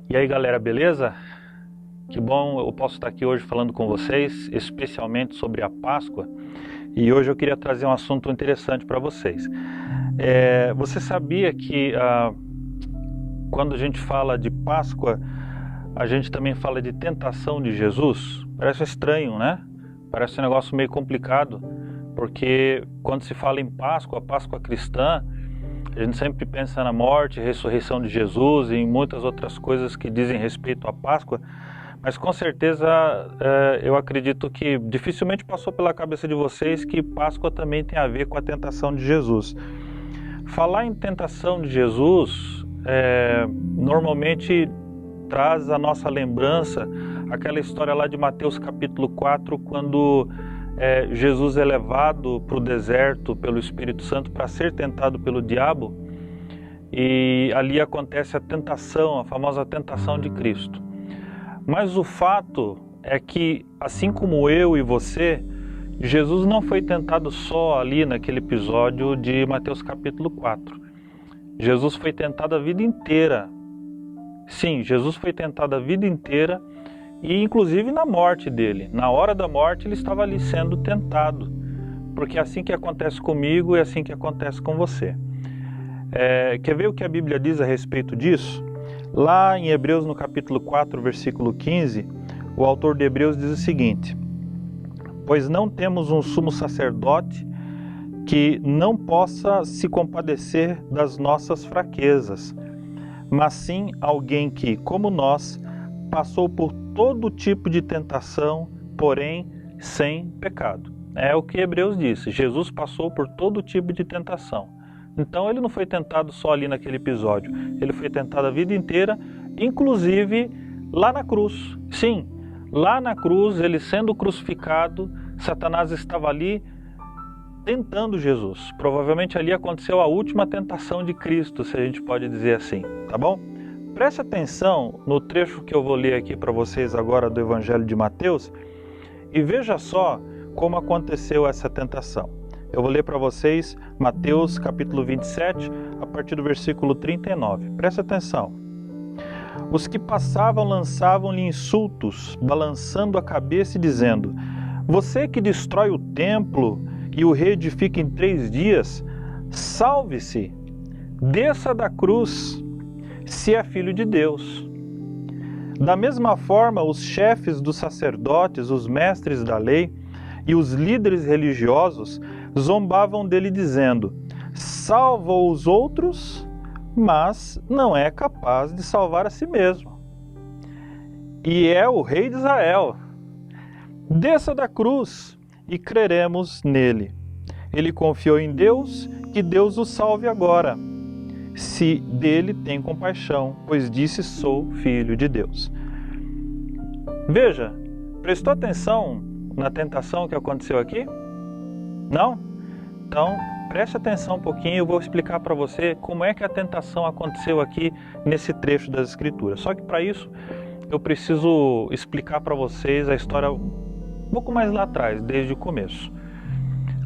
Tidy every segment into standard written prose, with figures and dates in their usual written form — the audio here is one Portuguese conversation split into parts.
E aí galera, beleza? Que bom eu posso estar aqui hoje falando com vocês, especialmente sobre a Páscoa. E hoje eu queria trazer um assunto interessante para vocês. Você sabia que quando a gente fala de Páscoa, a gente também fala de tentação de Jesus? Parece estranho, né? Parece um negócio meio complicado, porque quando se fala em Páscoa, a Páscoa cristã, a gente sempre pensa na morte, ressurreição de Jesus e em muitas outras coisas que dizem respeito à Páscoa, mas com certeza eu acredito que dificilmente passou pela cabeça de vocês que Páscoa também tem a ver com a tentação de Jesus. Falar em tentação de Jesus normalmente traz à nossa lembrança aquela história lá de Mateus capítulo 4, quando Jesus é levado para o deserto pelo Espírito Santo para ser tentado pelo diabo, e ali acontece a tentação, a famosa tentação de Cristo. Mas o fato é que, assim como eu e você, Jesus não foi tentado só ali naquele episódio de Mateus capítulo 4. Jesus foi tentado a vida inteira. Sim, Jesus foi tentado a vida inteira, e inclusive na morte dele. Na hora da morte ele estava ali sendo tentado, porque é assim que acontece comigo e é assim que acontece com você. Quer ver o que a Bíblia diz a respeito disso? Lá em Hebreus no capítulo 4, versículo 15, o autor de Hebreus diz o seguinte: pois não temos um sumo sacerdote que não possa se compadecer das nossas fraquezas, mas sim alguém que, como nós, passou por todo tipo de tentação, porém sem pecado. É o que Hebreus diz, Jesus passou por todo tipo de tentação. Então ele não foi tentado só ali naquele episódio, ele foi tentado a vida inteira, inclusive lá na cruz. Sim, lá na cruz, ele sendo crucificado, Satanás estava ali tentando Jesus. Provavelmente ali aconteceu a última tentação de Cristo, se a gente pode dizer assim, tá bom? Preste atenção no trecho que eu vou ler aqui para vocês agora do Evangelho de Mateus e veja só como aconteceu essa tentação. Eu vou ler para vocês Mateus capítulo 27, a partir do versículo 39. Preste atenção. Os que passavam lançavam-lhe insultos, balançando a cabeça e dizendo: você que destrói o templo e o reedifica em 3 dias, salve-se, desça da cruz, se é filho de Deus. Da mesma forma, os chefes dos sacerdotes, os mestres da lei e os líderes religiosos zombavam dele dizendo: salva os outros, mas não é capaz de salvar a si mesmo. E é o rei de Israel. Desça da cruz e creremos nele. Ele confiou em Deus, que Deus o salve agora, se dele tem compaixão, pois disse: sou filho de Deus. Veja, prestou atenção na tentação que aconteceu aqui? Não? Então, preste atenção um pouquinho, eu vou explicar para você como é que a tentação aconteceu aqui nesse trecho das Escrituras. Só que para isso, eu preciso explicar para vocês a história um pouco mais lá atrás, desde o começo.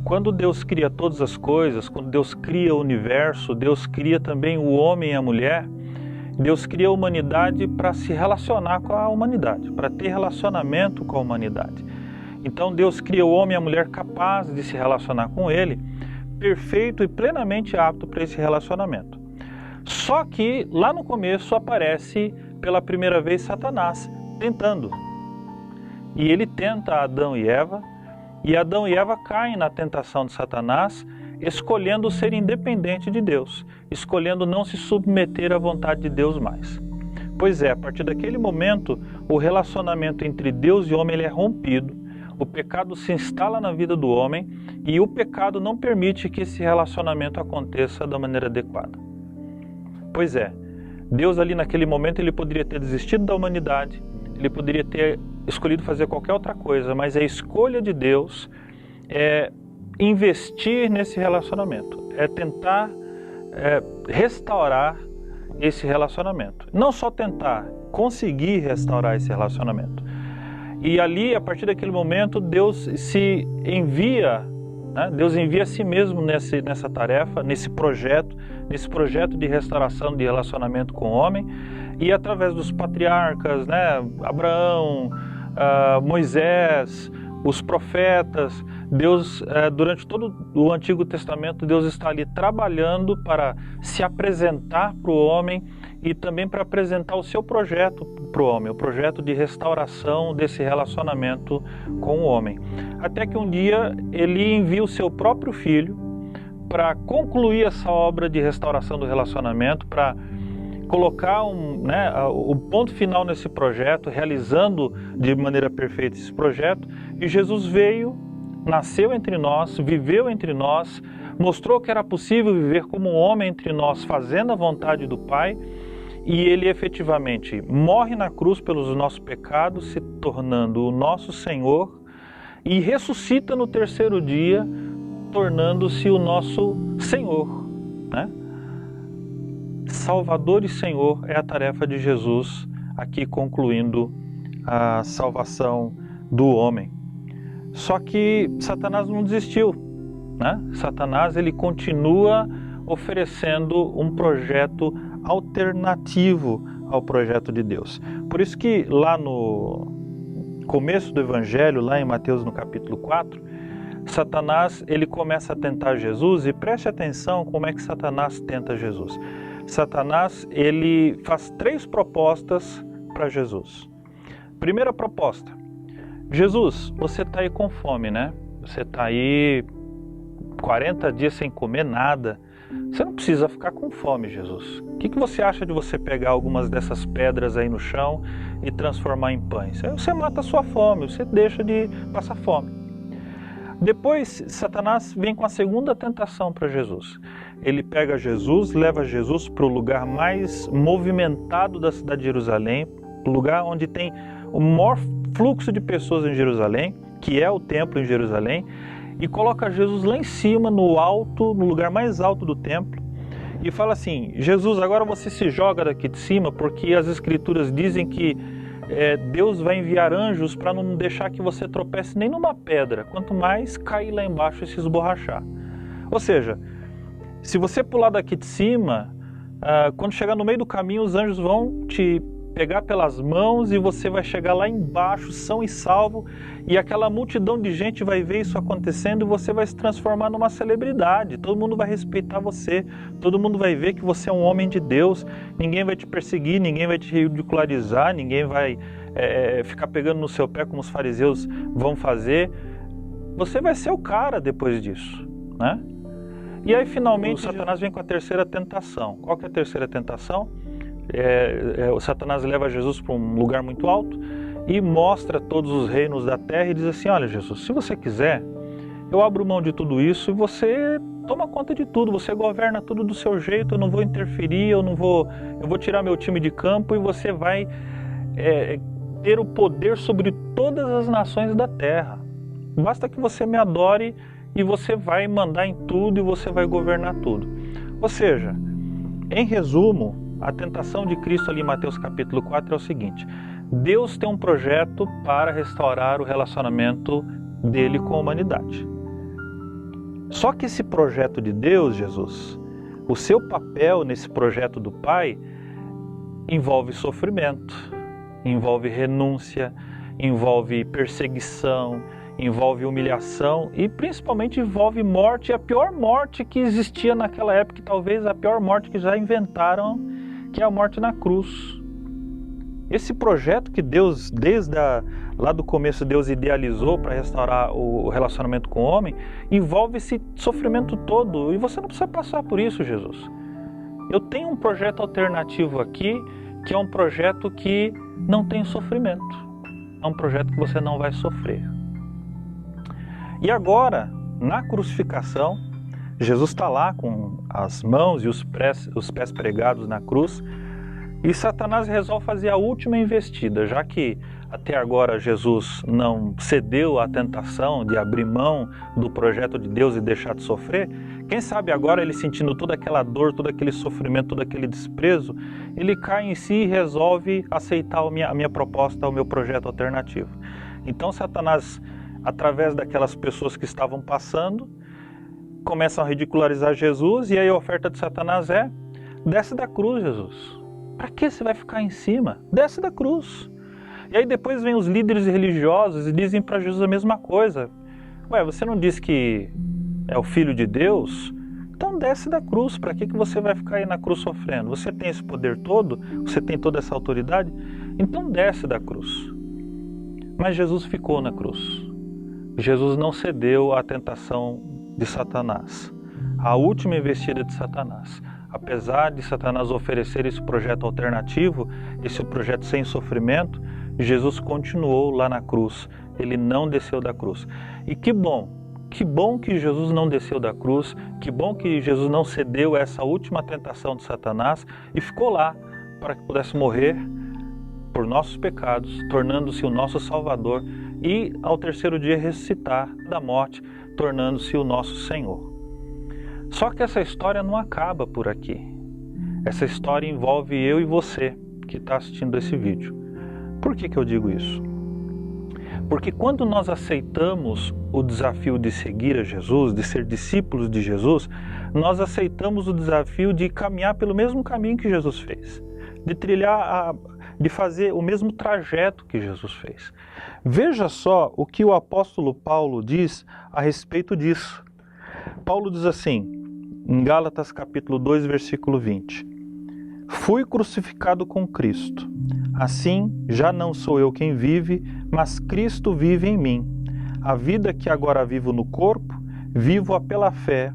Quando Deus cria todas as coisas, quando Deus cria o universo, Deus cria também o homem e a mulher, Deus cria a humanidade para se relacionar com a humanidade, para ter relacionamento com a humanidade. Então Deus cria o homem e a mulher capazes de se relacionar com ele, perfeito e plenamente apto para esse relacionamento. Só que lá no começo aparece pela primeira vez Satanás tentando. E ele tenta Adão e Eva, e Adão e Eva caem na tentação de Satanás, escolhendo ser independente de Deus, escolhendo não se submeter à vontade de Deus mais. Pois é, a partir daquele momento, o relacionamento entre Deus e homem ele é rompido, o pecado se instala na vida do homem e o pecado não permite que esse relacionamento aconteça da maneira adequada. Pois é, Deus ali naquele momento ele poderia ter desistido da humanidade, ele poderia ter escolhido fazer qualquer outra coisa, mas a escolha de Deus é investir nesse relacionamento, é tentar restaurar esse relacionamento. Não só tentar, conseguir restaurar esse relacionamento. E ali, a partir daquele momento, Deus se envia né? Deus envia a si mesmo nessa tarefa, nesse projeto de restauração de relacionamento com o homem, e através dos patriarcas, né? Abraão, Moisés, os profetas, Deus, durante todo o Antigo Testamento, Deus está ali trabalhando para se apresentar para o homem e também para apresentar o seu projeto para o homem, o projeto de restauração desse relacionamento com o homem. Até que um dia ele envia o seu próprio filho para concluir essa obra de restauração do relacionamento, para colocar o ponto final nesse projeto, realizando de maneira perfeita esse projeto. E Jesus veio, nasceu entre nós, viveu entre nós, mostrou que era possível viver como um homem entre nós, fazendo a vontade do Pai, e ele efetivamente morre na cruz pelos nossos pecados, se tornando o nosso Senhor, e ressuscita no terceiro dia, tornando-se o nosso Senhor, né? Salvador e Senhor é a tarefa de Jesus, aqui concluindo a salvação do homem. Só que Satanás não desistiu, né? Satanás, ele continua oferecendo um projeto alternativo ao projeto de Deus. Por isso que lá no começo do Evangelho, lá em Mateus no capítulo 4, Satanás, ele começa a tentar Jesus, e preste atenção como é que Satanás tenta Jesus. Satanás, ele faz 3 propostas para Jesus. Primeira proposta: Jesus, você está aí com fome, né? Você está aí 40 dias sem comer nada. Você não precisa ficar com fome, Jesus. O que você acha de você pegar algumas dessas pedras aí no chão e transformar em pães? Aí você mata a sua fome, você deixa de passar fome. Depois, Satanás vem com a segunda tentação para Jesus. Ele pega Jesus, leva Jesus para o lugar mais movimentado da cidade de Jerusalém, o lugar onde tem o maior fluxo de pessoas em Jerusalém, que é o templo em Jerusalém, e coloca Jesus lá em cima, no alto, no lugar mais alto do templo, e fala assim: Jesus, agora você se joga daqui de cima, porque as Escrituras dizem que Deus vai enviar anjos para não deixar que você tropece nem numa pedra, quanto mais cair lá embaixo e se esborrachar. Ou seja, se você pular daqui de cima, quando chegar no meio do caminho, os anjos vão te pegar pelas mãos e você vai chegar lá embaixo, são e salvo, e aquela multidão de gente vai ver isso acontecendo e você vai se transformar numa celebridade. Todo mundo vai respeitar você, todo mundo vai ver que você é um homem de Deus, ninguém vai te perseguir, ninguém vai te ridicularizar, ninguém vai ficar pegando no seu pé como os fariseus vão fazer. Você vai ser o cara depois disso, né? E aí finalmente o Satanás vem com a terceira tentação. Qual que é a terceira tentação? O Satanás leva Jesus para um lugar muito alto e mostra todos os reinos da terra e diz assim: olha, Jesus, se você quiser, eu abro mão de tudo isso e você toma conta de tudo, você governa tudo do seu jeito, eu não vou interferir, eu vou tirar meu time de campo e você vai ter o poder sobre todas as nações da terra. Basta que você me adore e você vai mandar em tudo e você vai governar tudo. Ou seja, em resumo, a tentação de Cristo ali em Mateus capítulo 4 é o seguinte: Deus tem um projeto para restaurar o relacionamento dele com a humanidade. Só que esse projeto de Deus, Jesus, o seu papel nesse projeto do Pai envolve sofrimento, envolve renúncia, envolve perseguição, envolve humilhação e principalmente envolve morte, a pior morte que existia naquela época, talvez a pior morte que já inventaram, que é a morte na cruz. Esse projeto que Deus, lá do começo, Deus idealizou para restaurar o relacionamento com o homem, envolve esse sofrimento todo, e você não precisa passar por isso, Jesus. Eu tenho um projeto alternativo aqui, que é um projeto que não tem sofrimento. É um projeto que você não vai sofrer. E agora, na crucificação, Jesus está lá com as mãos e os pés pregados na cruz, e Satanás resolve fazer a última investida, já que até agora Jesus não cedeu à tentação de abrir mão do projeto de Deus e deixar de sofrer. Quem sabe agora, ele sentindo toda aquela dor, todo aquele sofrimento, todo aquele desprezo, ele cai em si e resolve aceitar a minha proposta, o meu projeto alternativo. Então Satanás, através daquelas pessoas que estavam passando, começam a ridicularizar Jesus, e aí a oferta de Satanás é: desce da cruz, Jesus. Para que você vai ficar em cima? Desce da cruz. E aí depois vem os líderes religiosos e dizem para Jesus a mesma coisa. Ué, você não disse que é o Filho de Deus? Então desce da cruz. Para que você vai ficar aí na cruz sofrendo? Você tem esse poder todo? Você tem toda essa autoridade? Então desce da cruz. Mas Jesus ficou na cruz. Jesus não cedeu à tentação de Satanás, a última investida de Satanás. Apesar de Satanás oferecer esse projeto alternativo, esse projeto sem sofrimento, Jesus continuou lá na cruz. Ele não desceu da cruz. E que bom que Jesus não desceu da cruz, que bom que Jesus não cedeu a essa última tentação de Satanás e ficou lá para que pudesse morrer por nossos pecados, tornando-se o nosso Salvador, e ao terceiro dia ressuscitar da morte, tornando-se o nosso Senhor. Só que essa história não acaba por aqui. Essa história envolve eu e você que está assistindo esse vídeo. Por que eu digo isso? Porque quando nós aceitamos o desafio de seguir a Jesus, de ser discípulos de Jesus, nós aceitamos o desafio de caminhar pelo mesmo caminho que Jesus fez, de trilhar, de fazer o mesmo trajeto que Jesus fez. Veja só o que o apóstolo Paulo diz a respeito disso. Paulo diz assim, em Gálatas capítulo 2, versículo 20: fui crucificado com Cristo. Assim, já não sou eu quem vive, mas Cristo vive em mim. A vida que agora vivo no corpo, vivo-a pela fé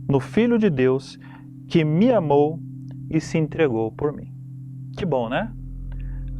no Filho de Deus, que me amou e se entregou por mim. Que bom, né?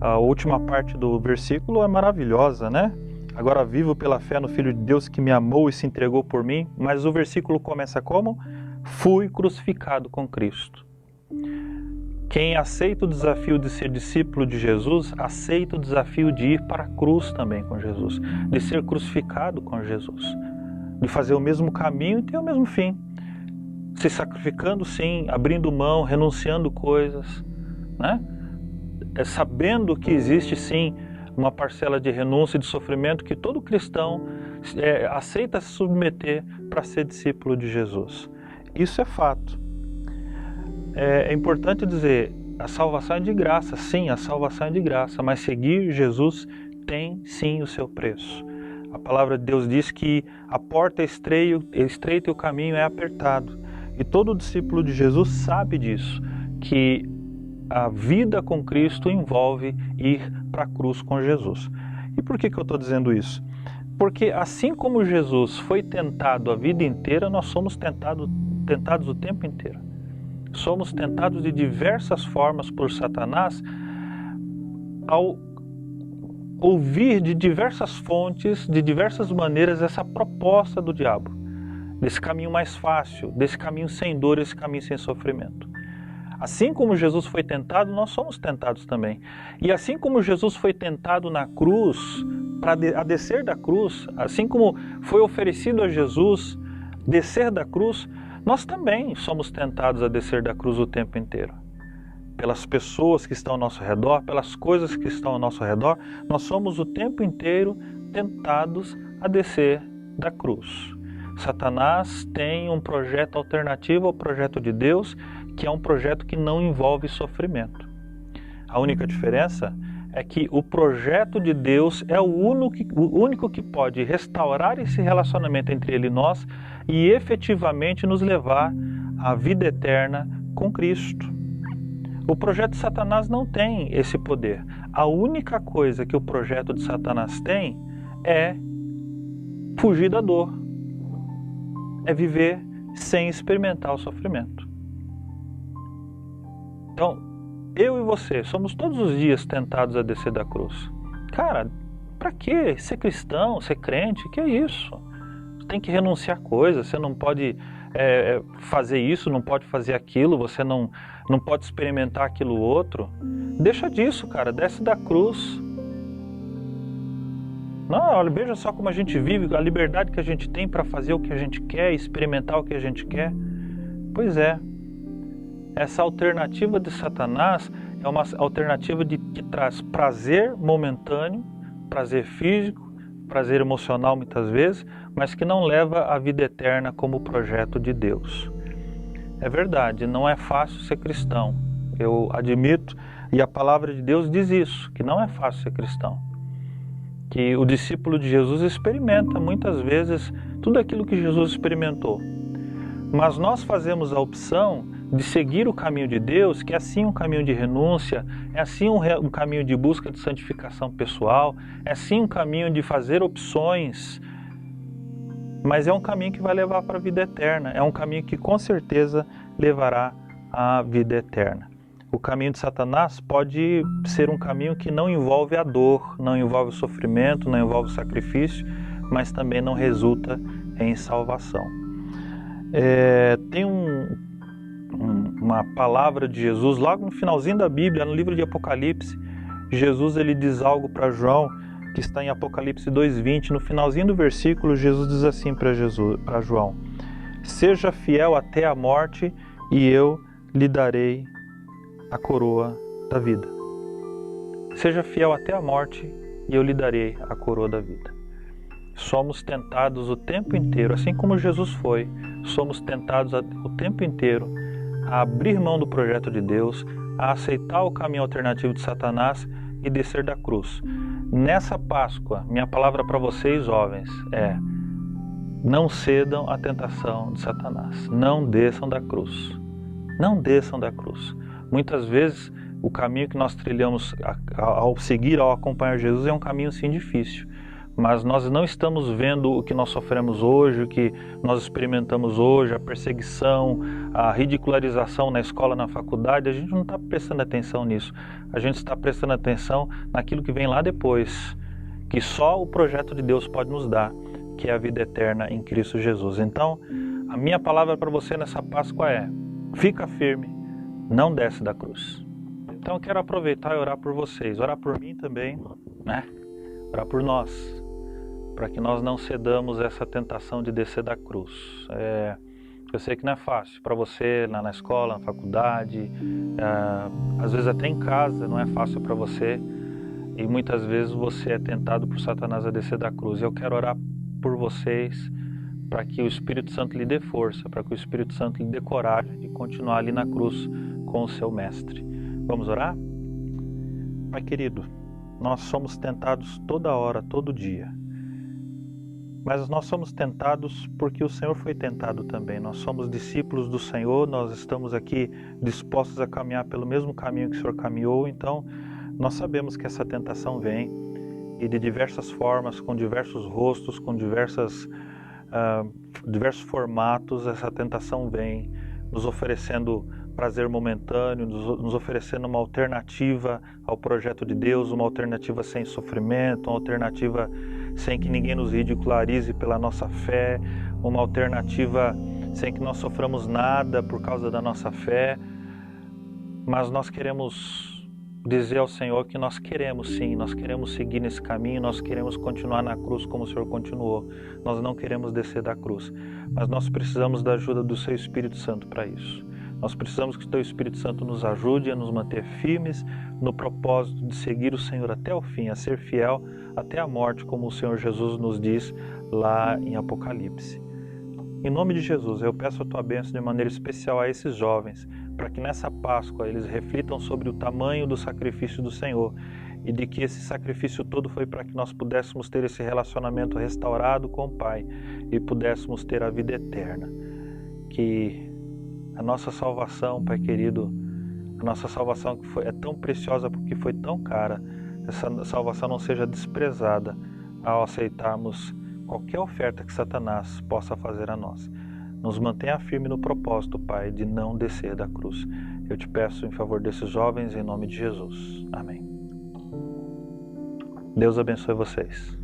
A última parte do versículo é maravilhosa, né? Agora vivo pela fé no Filho de Deus que me amou e se entregou por mim. Mas o versículo começa como? Fui crucificado com Cristo. Quem aceita o desafio de ser discípulo de Jesus, aceita o desafio de ir para a cruz também com Jesus, de ser crucificado com Jesus, de fazer o mesmo caminho e ter o mesmo fim. Se sacrificando sim, abrindo mão, renunciando coisas, né? Sabendo que existe sim uma parcela de renúncia e de sofrimento que todo cristão aceita se submeter para ser discípulo de Jesus. Isso é fato. É importante dizer, a salvação é de graça, sim, a salvação é de graça, mas seguir Jesus tem sim o seu preço. A palavra de Deus diz que a porta é estreita e o caminho é apertado. E todo discípulo de Jesus sabe disso, que a vida com Cristo envolve ir para a cruz com Jesus. E por que eu estou dizendo isso? Porque assim como Jesus foi tentado a vida inteira, nós somos tentados o tempo inteiro. Somos tentados de diversas formas por Satanás ao ouvir de diversas fontes, de diversas maneiras, essa proposta do diabo, desse caminho mais fácil, desse caminho sem dor, esse caminho sem sofrimento. Assim como Jesus foi tentado, nós somos tentados também. E assim como Jesus foi tentado na cruz, a descer da cruz, assim como foi oferecido a Jesus descer da cruz, nós também somos tentados a descer da cruz o tempo inteiro. Pelas pessoas que estão ao nosso redor, pelas coisas que estão ao nosso redor, nós somos o tempo inteiro tentados a descer da cruz. Satanás tem um projeto alternativo ao projeto de Deus, que é um projeto que não envolve sofrimento. A única diferença é que o projeto de Deus é o único que pode restaurar esse relacionamento entre Ele e nós e efetivamente nos levar à vida eterna com Cristo. O projeto de Satanás não tem esse poder. A única coisa que o projeto de Satanás tem é fugir da dor, é viver sem experimentar o sofrimento. Então, eu e você somos todos os dias tentados a descer da cruz. Cara, pra quê? Ser cristão, ser crente, que é isso? Você tem que renunciar a coisas, você não pode fazer isso, não pode fazer aquilo, você não pode experimentar aquilo outro. Deixa disso, cara, desce da cruz. Não, olha, veja só como a gente vive, a liberdade que a gente tem para fazer o que a gente quer, experimentar o que a gente quer. Pois é. Essa alternativa de Satanás é uma alternativa que traz prazer momentâneo, prazer físico, prazer emocional muitas vezes, mas que não leva à vida eterna como projeto de Deus. É verdade, não é fácil ser cristão, eu admito, e a palavra de Deus diz isso, que não é fácil ser cristão. Que o discípulo de Jesus experimenta muitas vezes tudo aquilo que Jesus experimentou. Mas nós fazemos a opção de seguir o caminho de Deus, que é assim um caminho de renúncia, é assim um caminho de busca de santificação pessoal, é assim um caminho de fazer opções, mas é um caminho que vai levar para a vida eterna, é um caminho que com certeza levará à vida eterna. O caminho de Satanás pode ser um caminho que não envolve a dor, não envolve o sofrimento, não envolve o sacrifício, mas também não resulta em salvação. Tem uma palavra de Jesus, logo no finalzinho da Bíblia, no livro de Apocalipse, Jesus ele diz algo para João, que está em Apocalipse 2:20, no finalzinho do versículo, Jesus diz assim para João: seja fiel até a morte e eu lhe darei a coroa da vida. Seja fiel até a morte e eu lhe darei a coroa da vida. Somos tentados o tempo inteiro, assim como Jesus foi, somos tentados o tempo inteiro a abrir mão do projeto de Deus, a aceitar o caminho alternativo de Satanás e descer da cruz. Nessa Páscoa, minha palavra para vocês, jovens, é: não cedam à tentação de Satanás, não desçam da cruz. Não desçam da cruz. Muitas vezes, o caminho que nós trilhamos ao seguir, ao acompanhar Jesus, é um caminho sim difícil. Mas nós não estamos vendo o que nós sofremos hoje, o que nós experimentamos hoje, a perseguição, a ridicularização na escola, na faculdade. A gente não está prestando atenção nisso. A gente está prestando atenção naquilo que vem lá depois, que só o projeto de Deus pode nos dar, que é a vida eterna em Cristo Jesus. Então, a minha palavra para você nessa Páscoa é: fica firme, não desce da cruz. Então eu quero aproveitar e orar por vocês, orar por mim também, né? Orar por nós, para que nós não cedamos essa tentação de descer da cruz. Eu sei que não é fácil para você lá na escola, na faculdade, às vezes até em casa não é fácil para você, e muitas vezes você é tentado por Satanás a descer da cruz. Eu quero orar por vocês para que o Espírito Santo lhe dê força, para que o Espírito Santo lhe dê coragem de continuar ali na cruz com o seu mestre. Vamos orar? Pai querido, nós somos tentados toda hora, todo dia. Mas nós somos tentados porque o Senhor foi tentado também. Nós somos discípulos do Senhor, nós estamos aqui dispostos a caminhar pelo mesmo caminho que o Senhor caminhou, então nós sabemos que essa tentação vem, e de diversas formas, com diversos rostos, com diversos formatos, essa tentação vem, nos oferecendo prazer momentâneo, nos oferecendo uma alternativa ao projeto de Deus, uma alternativa sem sofrimento, uma alternativa sem que ninguém nos ridicularize pela nossa fé, uma alternativa sem que nós soframos nada por causa da nossa fé. Mas nós queremos dizer ao Senhor que nós queremos sim, nós queremos seguir nesse caminho, nós queremos continuar na cruz como o Senhor continuou. Nós não queremos descer da cruz, mas nós precisamos da ajuda do Seu Espírito Santo para isso. Nós precisamos que o Teu Espírito Santo nos ajude a nos manter firmes no propósito de seguir o Senhor até o fim, a ser fiel até a morte, como o Senhor Jesus nos diz lá em Apocalipse. Em nome de Jesus, eu peço a Tua bênção de maneira especial a esses jovens, para que nessa Páscoa eles reflitam sobre o tamanho do sacrifício do Senhor e de que esse sacrifício todo foi para que nós pudéssemos ter esse relacionamento restaurado com o Pai e pudéssemos ter a vida eterna. Que a nossa salvação, Pai querido, a nossa salvação que é tão preciosa porque foi tão cara, essa salvação não seja desprezada ao aceitarmos qualquer oferta que Satanás possa fazer a nós. Nos mantenha firme no propósito, Pai, de não descer da cruz. Eu te peço em favor desses jovens, em nome de Jesus. Amém. Deus abençoe vocês.